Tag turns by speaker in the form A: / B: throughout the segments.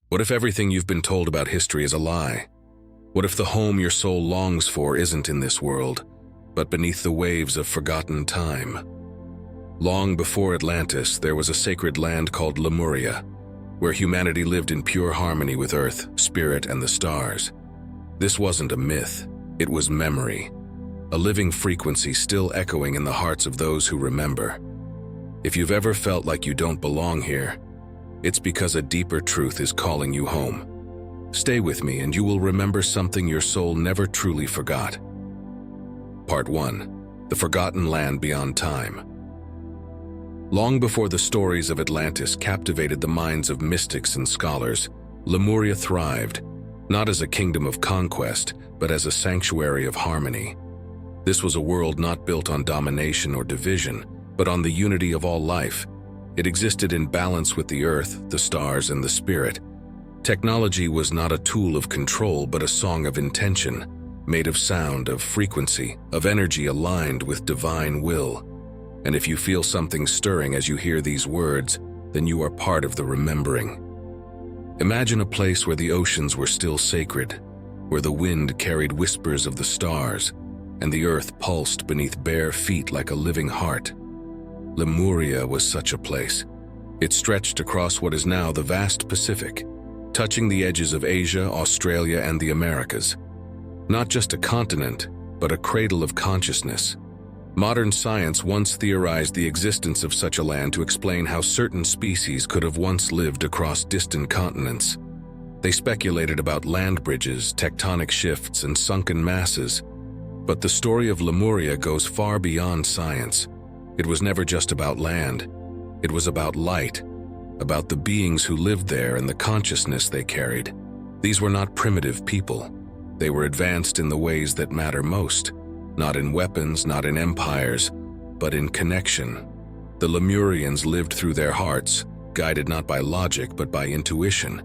A: What if everything you've been told about history is a lie? What if the home your soul longs for isn't in this world, but beneath the waves of forgotten time? Long before Atlantis, there was a sacred land called Lemuria, where humanity lived in pure harmony with Earth, Spirit, and the stars. This wasn't a myth, it was memory, a living frequency still echoing in the hearts of those who remember. If you've ever felt like you don't belong here, it's because a deeper truth is calling you home. Stay with me and you will remember something your soul never truly forgot. Part 1. The Forgotten Land Beyond Time. Long before the stories of Atlantis captivated the minds of mystics and scholars, Lemuria thrived, not as a kingdom of conquest, but as a sanctuary of harmony. This was a world not built on domination or division, but on the unity of all life. It existed in balance with the earth, the stars, and the spirit. Technology was not a tool of control, but a song of intention, made of sound, of frequency, of energy aligned with divine will. And if you feel something stirring as you hear these words, then you are part of the remembering. Imagine a place where the oceans were still sacred, where the wind carried whispers of the stars, and the earth pulsed beneath bare feet like a living heart. Lemuria was such a place. It stretched across what is now the vast Pacific, touching the edges of Asia, Australia, and the Americas. Not just a continent, but a cradle of consciousness. Modern science once theorized the existence of such a land to explain how certain species could have once lived across distant continents. They speculated about land bridges, tectonic shifts, and sunken masses. But the story of Lemuria goes far beyond science. It was never just about land. It was about light, about the beings who lived there and the consciousness they carried. These were not primitive people. They were advanced in the ways that matter most, not in weapons, not in empires, but in connection. The Lemurians lived through their hearts, guided not by logic but by intuition.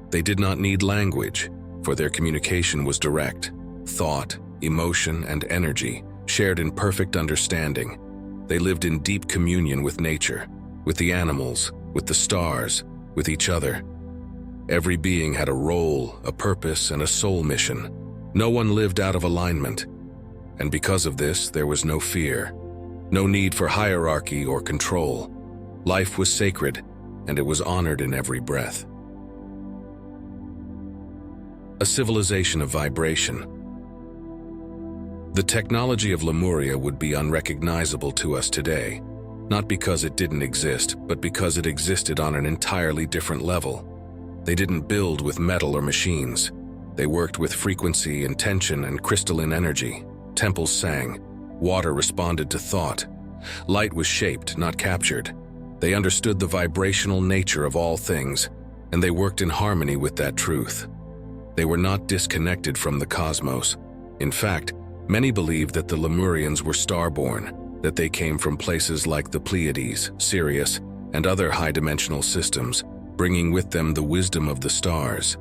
A: They did not need language, for their communication was direct. Thought, emotion, and energy, shared in perfect understanding. They lived in deep communion with nature, with the animals, with the stars, with each other. Every being had a role, a purpose, and a soul mission. No one lived out of alignment. And because of this, there was no fear, no need for hierarchy or control. Life was sacred, and it was honored in every breath. A civilization of vibration. The technology of Lemuria would be unrecognizable to us today, not because it didn't exist, but because it existed on an entirely different level. They didn't build with metal or machines. They worked with frequency, intention, and crystalline energy. Temples sang. Water responded to thought. Light was shaped, not captured. They understood the vibrational nature of all things, and they worked in harmony with that truth. They were not disconnected from the cosmos. In fact, many believed that the Lemurians were starborn, that they came from places like the Pleiades, Sirius, and other high-dimensional systems, bringing with them the wisdom of the stars.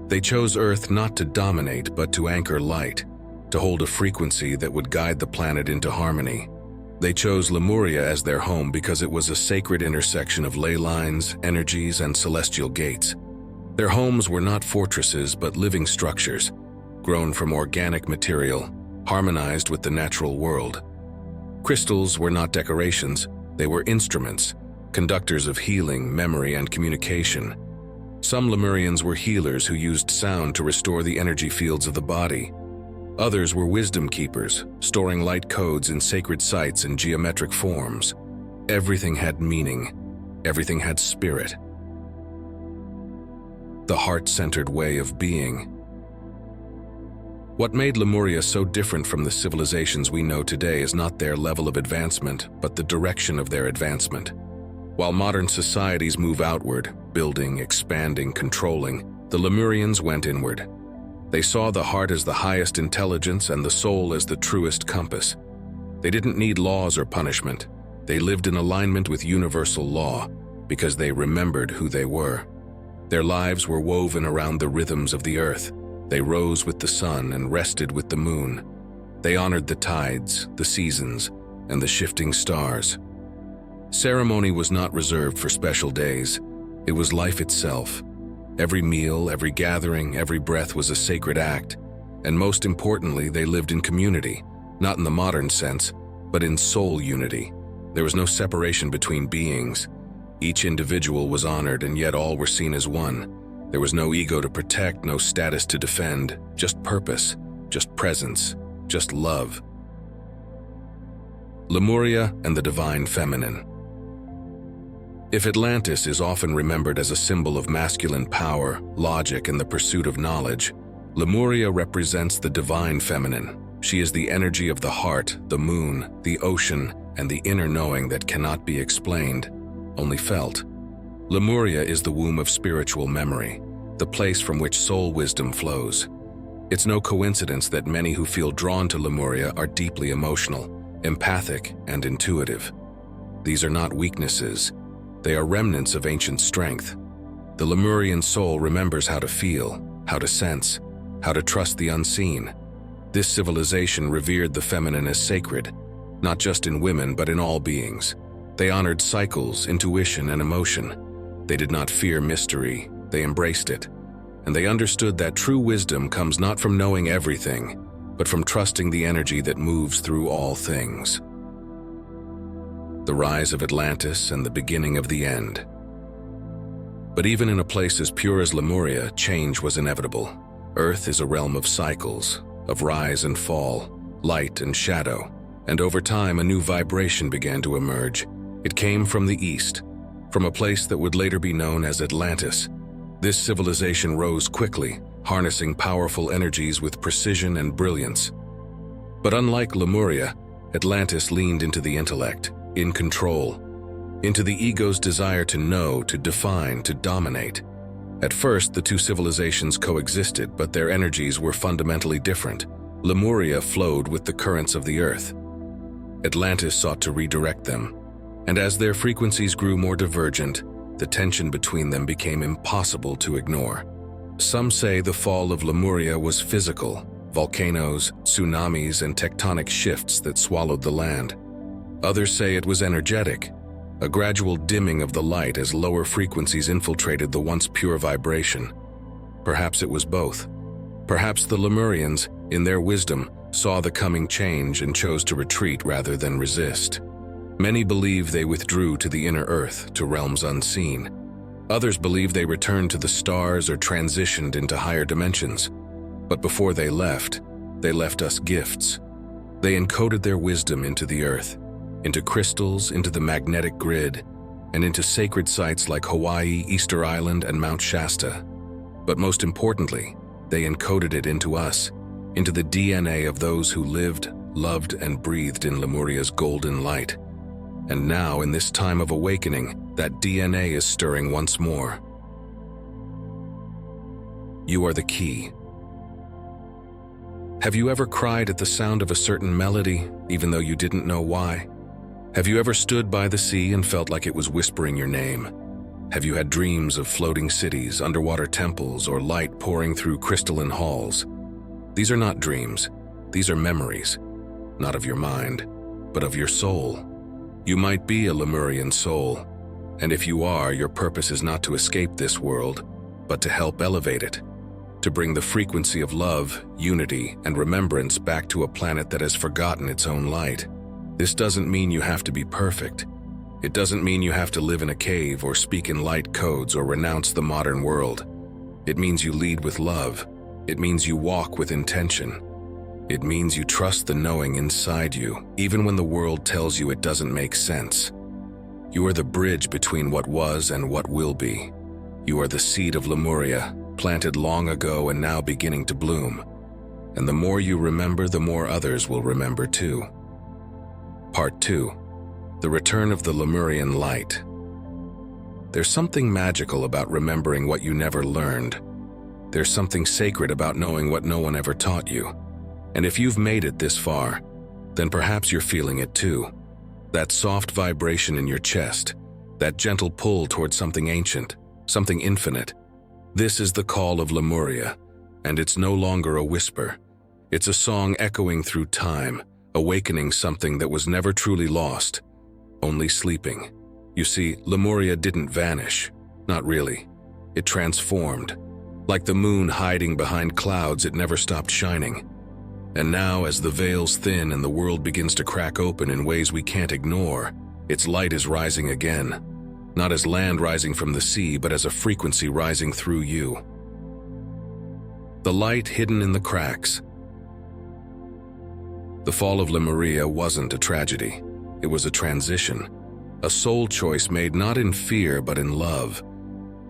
A: They chose Earth not to dominate, but to anchor light, to hold a frequency that would guide the planet into harmony. They chose Lemuria as their home because it was a sacred intersection of ley lines, energies, and celestial gates. Their homes were not fortresses, but living structures, grown from organic material, harmonized with the natural world. Crystals were not decorations, they were instruments, conductors of healing, memory, and communication. Some Lemurians were healers who used sound to restore the energy fields of the body. Others were wisdom keepers, storing light codes in sacred sites and geometric forms. Everything had meaning. Everything had spirit. The heart-centered way of being. What made Lemuria so different from the civilizations we know today is not their level of advancement, but the direction of their advancement. While modern societies move outward, building, expanding, controlling, the Lemurians went inward. They saw the heart as the highest intelligence and the soul as the truest compass. They didn't need laws or punishment. They lived in alignment with universal law because they remembered who they were. Their lives were woven around the rhythms of the earth. They rose with the sun and rested with the moon. They honored the tides, the seasons, and the shifting stars. Ceremony was not reserved for special days. It was life itself. Every meal, every gathering, every breath was a sacred act. And most importantly, they lived in community, not in the modern sense, but in soul unity. There was no separation between beings. Each individual was honored, and yet all were seen as one. There was no ego to protect, no status to defend, just purpose, just presence, just love. Lemuria and the Divine Feminine. If Atlantis is often remembered as a symbol of masculine power, logic, and the pursuit of knowledge, Lemuria represents the Divine Feminine. She is the energy of the heart, the moon, the ocean, and the inner knowing that cannot be explained, only felt. Lemuria is the womb of spiritual memory, the place from which soul wisdom flows. It's no coincidence that many who feel drawn to Lemuria are deeply emotional, empathic, and intuitive. These are not weaknesses. They are remnants of ancient strength. The Lemurian soul remembers how to feel, how to sense, how to trust the unseen. This civilization revered the feminine as sacred, not just in women but in all beings. They honored cycles, intuition, and emotion. They did not fear mystery, they embraced it. And they understood that true wisdom comes not from knowing everything, but from trusting the energy that moves through all things. The rise of Atlantis and the beginning of the end. But even in a place as pure as Lemuria, change was inevitable. Earth is a realm of cycles, of rise and fall, light and shadow, and over time a new vibration began to emerge. It came from the east, from a place that would later be known as Atlantis. This civilization rose quickly, harnessing powerful energies with precision and brilliance. But unlike Lemuria, Atlantis leaned into the intellect, in control, into the ego's desire to know, to define, to dominate. At first, the two civilizations coexisted, but their energies were fundamentally different. Lemuria flowed with the currents of the earth. Atlantis sought to redirect them, and as their frequencies grew more divergent, the tension between them became impossible to ignore. Some say the fall of Lemuria was physical, volcanoes, tsunamis, and tectonic shifts that swallowed the land. Others say it was energetic, a gradual dimming of the light as lower frequencies infiltrated the once pure vibration. Perhaps it was both. Perhaps the Lemurians, in their wisdom, saw the coming change and chose to retreat rather than resist. Many believe they withdrew to the inner earth, to realms unseen. Others believe they returned to the stars or transitioned into higher dimensions. But before they left us gifts. They encoded their wisdom into the earth, into crystals, into the magnetic grid, and into sacred sites like Hawaii, Easter Island, and Mount Shasta. But most importantly, they encoded it into us, into the DNA of those who lived, loved, and breathed in Lemuria's golden light. And now, in this time of awakening, that DNA is stirring once more. You are the key. Have you ever cried at the sound of a certain melody, even though you didn't know why? Have you ever stood by the sea and felt like it was whispering your name? Have you had dreams of floating cities, underwater temples, or light pouring through crystalline halls? These are not dreams. These are memories, not of your mind, but of your soul. You might be a Lemurian soul, and if you are, your purpose is not to escape this world, but to help elevate it, to bring the frequency of love, unity, and remembrance back to a planet that has forgotten its own light. This doesn't mean you have to be perfect. It doesn't mean you have to live in a cave or speak in light codes or renounce the modern world. It means you lead with love. It means you walk with intention. It means you trust the knowing inside you, even when the world tells you it doesn't make sense. You are the bridge between what was and what will be. You are the seed of Lemuria, planted long ago and now beginning to bloom. And the more you remember, the more others will remember too. Part 2. The Return of the Lemurian Light. There's something magical about remembering what you never learned. There's something sacred about knowing what no one ever taught you. And if you've made it this far, then perhaps you're feeling it too. That soft vibration in your chest, that gentle pull towards something ancient, something infinite. This is the call of Lemuria, and it's no longer a whisper. It's a song echoing through time, awakening something that was never truly lost, only sleeping. You see, Lemuria didn't vanish. Not really. It transformed. Like the moon hiding behind clouds, it never stopped shining. And now, as the veils thin and the world begins to crack open in ways we can't ignore, its light is rising again. Not as land rising from the sea, but as a frequency rising through you. The light hidden in the cracks. The fall of Lemuria wasn't a tragedy. It was a transition. A soul choice made not in fear, but in love.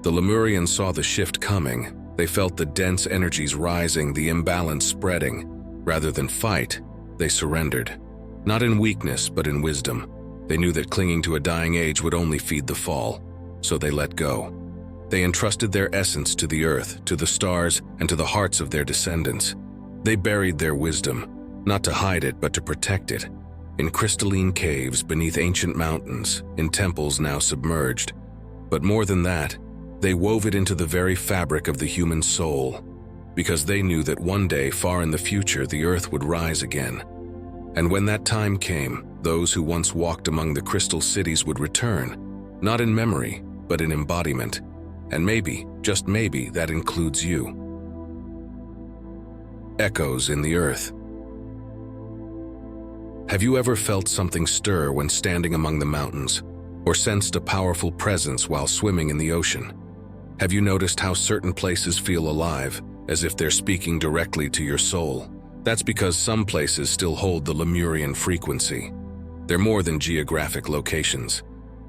A: The Lemurians saw the shift coming. They felt the dense energies rising, the imbalance spreading. Rather than fight, they surrendered. Not in weakness, but in wisdom. They knew that clinging to a dying age would only feed the fall, so they let go. They entrusted their essence to the earth, to the stars, and to the hearts of their descendants. They buried their wisdom, not to hide it, but to protect it. In crystalline caves beneath ancient mountains, in temples now submerged. But more than that, they wove it into the very fabric of the human soul, because they knew that one day, far in the future, the earth would rise again. And when that time came, those who once walked among the crystal cities would return, not in memory, but in embodiment. And maybe, just maybe, that includes you. Echoes in the earth. Have you ever felt something stir when standing among the mountains, or sensed a powerful presence while swimming in the ocean? Have you noticed how certain places feel alive, as if they're speaking directly to your soul? That's because some places still hold the Lemurian frequency. They're more than geographic locations.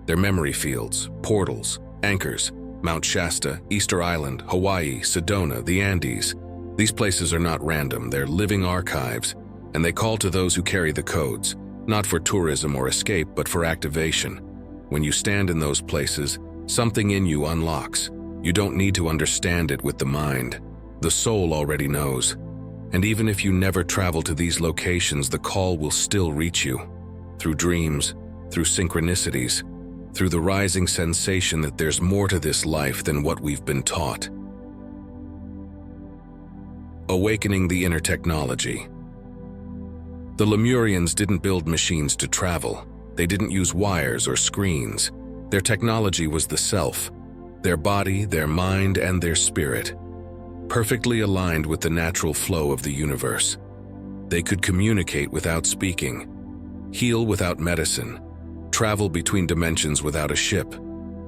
A: They're memory fields, portals, anchors. Mount Shasta, Easter Island, Hawaii, Sedona, the Andes. These places are not random, they're living archives, and they call to those who carry the codes, not for tourism or escape, but for activation. When you stand in those places, something in you unlocks. You don't need to understand it with the mind. The soul already knows. And even if you never travel to these locations, the call will still reach you. Through dreams, through synchronicities, through the rising sensation that there's more to this life than what we've been taught. Awakening the inner technology. The Lemurians didn't build machines to travel. They didn't use wires or screens. Their technology was the self, their body, their mind, and their spirit, perfectly aligned with the natural flow of the universe. They could communicate without speaking, heal without medicine, travel between dimensions without a ship.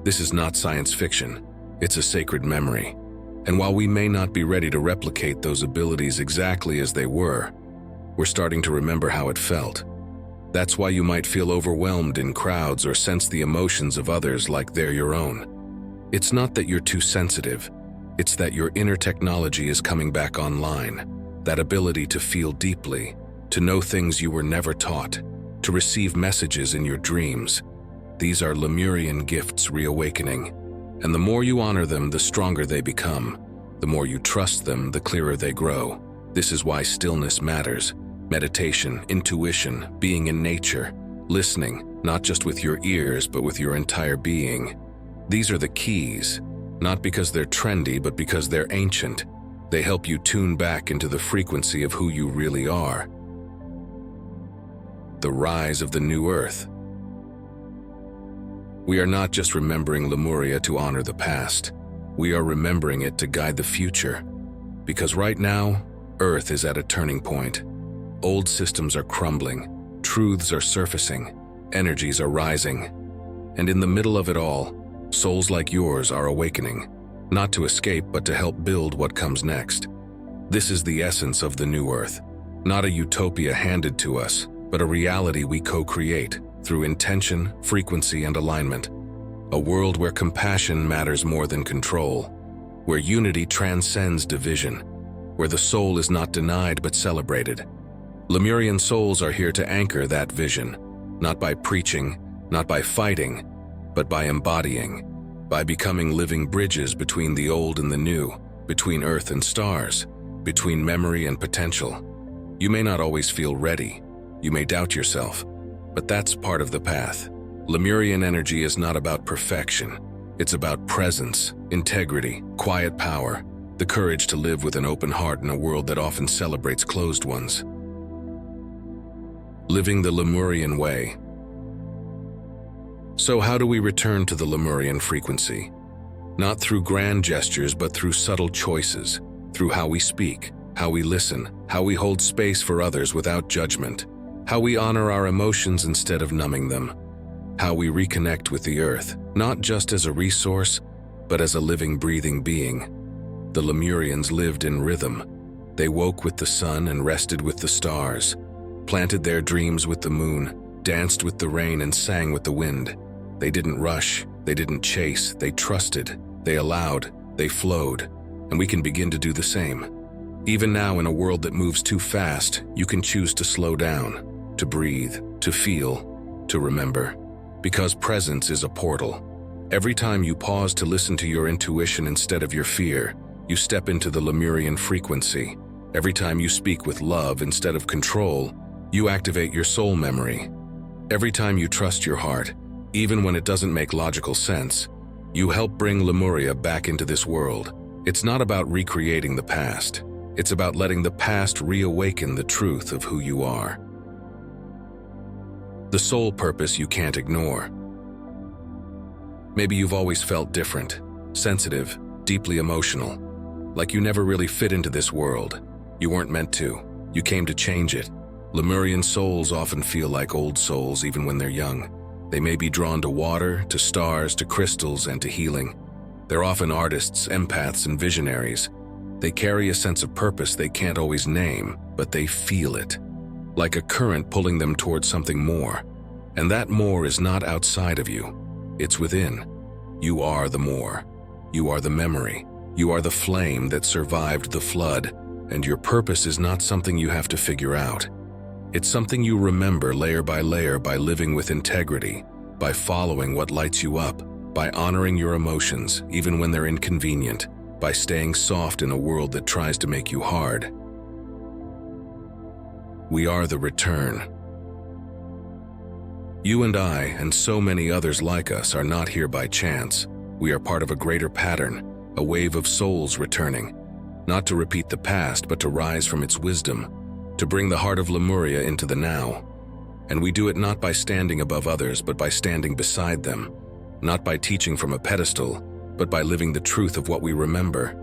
A: This is not science fiction. It's a sacred memory. And while we may not be ready to replicate those abilities exactly as they were, we're starting to remember how it felt. That's why you might feel overwhelmed in crowds or sense the emotions of others like they're your own. It's not that you're too sensitive. It's that your inner technology is coming back online. That ability to feel deeply, to know things you were never taught, to receive messages in your dreams. These are Lemurian gifts reawakening. And the more you honor them, the stronger they become. The more you trust them, the clearer they grow. This is why stillness matters. Meditation, intuition, being in nature, listening, not just with your ears, but with your entire being. These are the keys, not because they're trendy, but because they're ancient. They help you tune back into the frequency of who you really are. The rise of the new earth. We are not just remembering Lemuria to honor the past. We are remembering it to guide the future. Because right now, Earth is at a turning point. Old systems are crumbling, truths are surfacing, energies are rising. And in the middle of it all, souls like yours are awakening, not to escape, but to help build what comes next. This is the essence of the new Earth, not a utopia handed to us, but a reality we co-create through intention, frequency, and alignment. A world where compassion matters more than control, where unity transcends division, where the soul is not denied but celebrated. Lemurian souls are here to anchor that vision, not by preaching, not by fighting, but by embodying, by becoming living bridges between the old and the new, between earth and stars, between memory and potential. You may not always feel ready, you may doubt yourself, but that's part of the path. Lemurian energy is not about perfection. It's about presence, integrity, quiet power, the courage to live with an open heart in a world that often celebrates closed ones. Living the Lemurian way. So how do we return to the Lemurian frequency? Not through grand gestures, but through subtle choices, through how we speak, how we listen, how we hold space for others without judgment, how we honor our emotions instead of numbing them, how we reconnect with the earth, not just as a resource, but as a living, breathing being. The Lemurians lived in rhythm. They woke with the sun and rested with the stars, planted their dreams with the moon, danced with the rain and sang with the wind. They didn't rush, they didn't chase, they trusted, they allowed, they flowed, and we can begin to do the same. Even now, in a world that moves too fast, you can choose to slow down, to breathe, to feel, to remember. Because presence is a portal. Every time you pause to listen to your intuition instead of your fear, you step into the Lemurian frequency. Every time you speak with love instead of control, you activate your soul memory. Every time you trust your heart, even when it doesn't make logical sense, you help bring Lemuria back into this world. It's not about recreating the past. It's about letting the past reawaken the truth of who you are. The soul purpose you can't ignore. Maybe you've always felt different, sensitive, deeply emotional, like you never really fit into this world. You weren't meant to. You came to change it. Lemurian souls often feel like old souls even when they're young. They may be drawn to water, to stars, to crystals, and to healing. They're often artists, empaths, and visionaries. They carry a sense of purpose they can't always name, but they feel it, like a current pulling them towards something more. And that more is not outside of you. It's within. You are the more. You are the memory. You are the flame that survived the flood, and your purpose is not something you have to figure out. It's something you remember layer by living with integrity, by following what lights you up, by honoring your emotions even when they're inconvenient, by staying soft in a world that tries to make you hard. We are the return. You and I, and so many others like us, are not here by chance. We are part of a greater pattern, a wave of souls returning, not to repeat the past, but to rise from its wisdom, to bring the heart of Lemuria into the now. And we do it not by standing above others, but by standing beside them, not by teaching from a pedestal, but by living the truth of what we remember.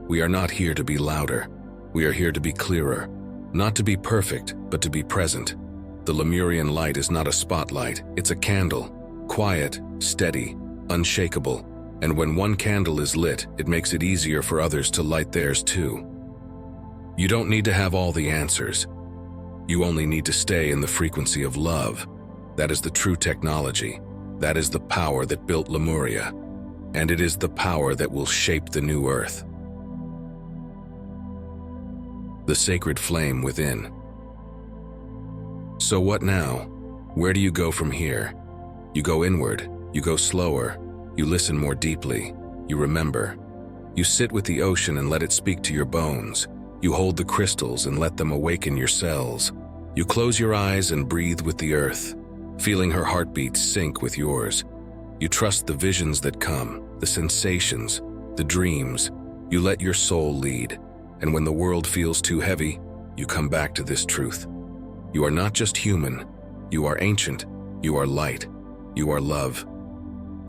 A: We are not here to be louder. We are here to be clearer, not to be perfect, but to be present. The Lemurian light is not a spotlight, it's a candle, quiet, steady, unshakable, and when one candle is lit, it makes it easier for others to light theirs too. You don't need to have all the answers. You only need to stay in the frequency of love. That is the true technology. That is the power that built Lemuria. And it is the power that will shape the new earth. The sacred flame within. So what now? Where do you go from here? You go inward, you go slower, you listen more deeply, you remember. You sit with the ocean and let it speak to your bones. You hold the crystals and let them awaken your cells. You close your eyes and breathe with the earth, feeling her heartbeat sync with yours. You trust the visions that come, the sensations, the dreams. You let your soul lead, and when the world feels too heavy, you come back to this truth. You are not just human, you are ancient, you are light, you are love.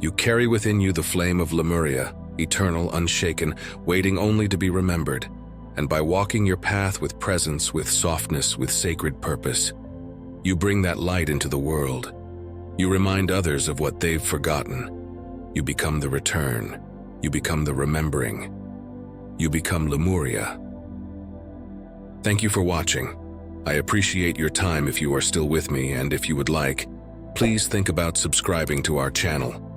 A: You carry within you the flame of Lemuria, eternal, unshaken, waiting only to be remembered. And by walking your path with presence, with softness, with sacred purpose, you bring that light into the world. You remind others of what they've forgotten. You become the return. You become the remembering. You become Lemuria. Thank you for watching. I appreciate your time if you are still with me, and if you would like, please think about subscribing to our channel.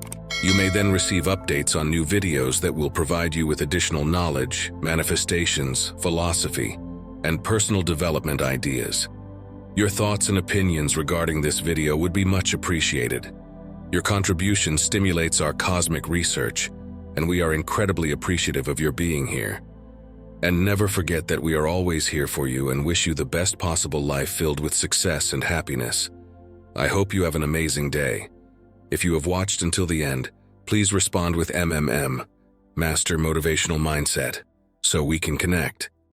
A: You may then receive updates on new videos that will provide you with additional knowledge, manifestations, philosophy, and personal development ideas. Your thoughts and opinions regarding this video would be much appreciated. Your contribution stimulates our cosmic research, and we are incredibly appreciative of your being here. And never forget that we are always here for you and wish you the best possible life filled with success and happiness. I hope you have an amazing day. If you have watched until the end, please respond with MMM, Master Motivational Mindset, so we can connect.